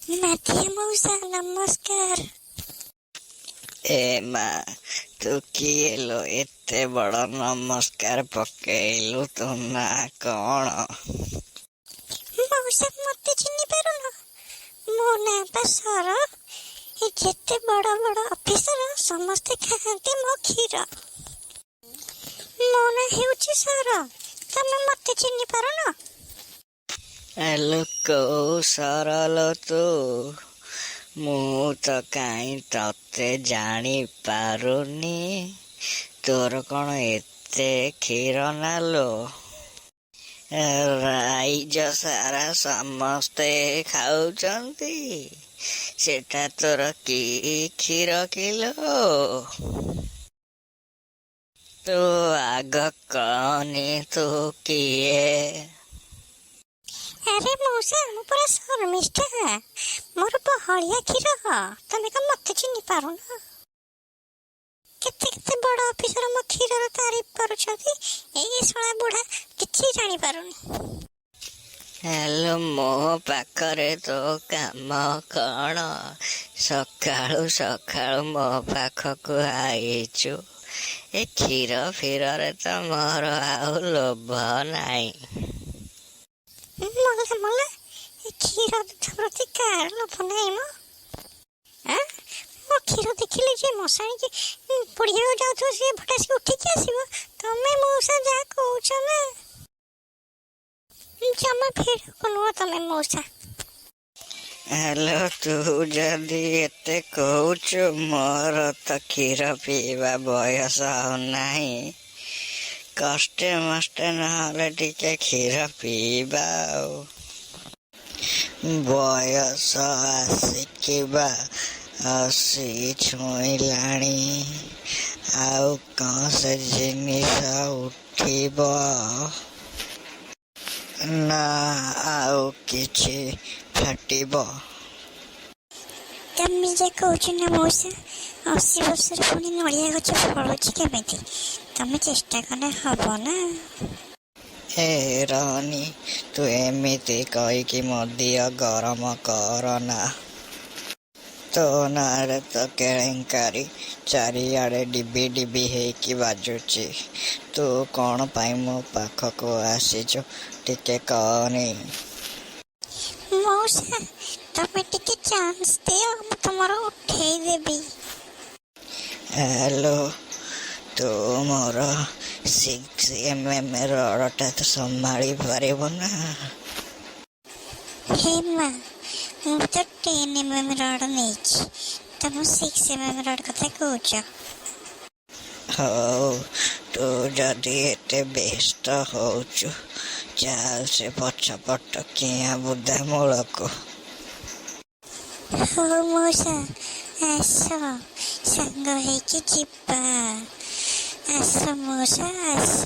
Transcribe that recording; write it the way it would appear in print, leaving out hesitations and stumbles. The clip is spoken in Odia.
ମାଧିଆ ମଉସା ନମସ୍କାର। ଏ ମା ତୁ କିଏ ଲୋ, ଏତେ ବଡ଼ ନମସ୍କାର ପକେଇଲୁ? ତୋ ନା କଣ? ମଉସା ମତେ ଚିହ୍ନି ପାରୁନ? ମୋ ନାଁ ପା ସର। ଏ ଯେତେ ବଡ଼ ବଡ଼ ଅଫିସର ସମସ୍ତେ ଖାଆନ୍ତି ମୋ କ୍ଷୀର। ମୋ ନାଁ ହେଉଛି ସର। ତମେ ମତେ ଚିହ୍ନି ପାରୁନ? ଆଲୋ କୋଉ ସରଲ ତୁ? ମୁଁ ତ କାହିଁ ତତେ ଜାଣିପାରୁନି। ତୋର କ'ଣ ଏତେ କ୍ଷୀର ନାଲୋ? ରାଇଜ ସାରା ସମସ୍ତେ ଖାଉଛନ୍ତି, ସେଟା ତୋର କି କ୍ଷୀର କିଲୋ? ତୁ ଆଗ କହନି ତୁ କିଏ? ଆରେ ମଉସା ମୁଁ ପୁରା ଶର୍ମିଷ୍ଠା। ମୋର ବହଳିଆ କ୍ଷୀର। ତମେ କ'ଣ ମତେ ଚିହ୍ନି ପାରୁନ? କେତେ କେତେ ବଡ଼ ଅଫିସର ମୋ କ୍ଷୀରର ତାରିଫ କରୁଛନ୍ତି। ଏଇ ଶଳା ବୁଢ଼ା କିଛି ଜାଣିପାରୁନି। ହ୍ୟାଲୋ, ମୋ ପାଖରେ ତୋ କାମ କ'ଣ? ସକାଳୁ ସକାଳୁ ମୋ ପାଖକୁ ଆଇଛୁ। ଏ କ୍ଷୀର ଫିରରେ ତ ମୋର ଆଉ ଲୋଭ ନାହିଁ। ମଲା ମଲା, ଏ କ୍ଷୀର ଦୁଧ ପ୍ରତି କାହାର ଲୋଭ ନାହିଁ ମ? ମୋ କ୍ଷୀର ଦେଖିଲେ ଯେ ମଶାଣିକି ପଡ଼ିଆକୁ ଯାଉଥିବ, ସିଏ ଫଟାସି ଉଠିକି ଆସିବ। ତମେ ମଉସା ଯାହା କହୁଛ ନା, ଜମା ଭିଡ଼କୁ ନୁହଁ ତମେ ମଉସା। ହ୍ୟାଲୋ, ତୁ ଯଦି ଏତେ କହୁଛୁ, ମୋର ତ କ୍ଷୀର ପିଇବା ବୟସ ଆଉ ନାହିଁ। କଷ୍ଟେ ମଷ୍ଟେ ନହେଲେ ଟିକେ କ୍ଷୀର ପିଇବା ଆଉ। ବୟସ ଆସିକିବା 80 ଛୁଇଁଲାଣି। ଆଉ କ'ଣ ସେ ଜିନିଷ ଉଠିବ ନା ଆଉ କିଛି ଫାଟିବ? ତମେ ଯେ କହୁଛ ନା ମଉସା, 80 ବର୍ଷରେ ପୁଣି ନଡ଼ିଆ ଗଛ ଫଳୁଛି କେମିତି? ତମେ ଚେଷ୍ଟା କଲେ ହବ ନା। ଏ ରହନି, ତୁ ଏମିତି କହିକି ମୋ ଦିଅ ଗରମ କରନା। ତୋ ନାଁରେ ତ କେଳେଙ୍କାରୀ ଚାରିଆଡ଼େ ଡିବି ଡିବି ହେଇକି ବାଜୁଛି। ତୁ କ'ଣ ପାଇଁ ମୋ ପାଖକୁ ଆସିଛୁ ଟିକେ କହନି? ମଉସା ତମେ ଟିକେ ଚାନ୍ସ ଦିଅ, ମୁଁ ତମର ଉଠେଇ ଦେବି। ହ୍ୟାଲୋ, ତୁ ମୋର 6mm ରଡ଼ଟା ତ ସମ୍ଭାଳି ପାରିବୁ ନା? ହେ ମା, ମୁଁ ତ 10mm ରଡ଼ ନେଇଛି, ତମ 6mm ରଡ଼ କଥା କହୁଛ? ହଉ, ତୁ ଯଦି ଏତେ ବ୍ୟସ୍ତ ହଉଛୁ, ଚାଲ ସେ ପଛପଟ କିଆଁ ବୁଦା ମୂଳକୁ। ହଉ ମଉସା, ଆସ ସାଙ୍ଗ ହେଇକି ଯିବା। ଆସ ମଉସା ଆସ।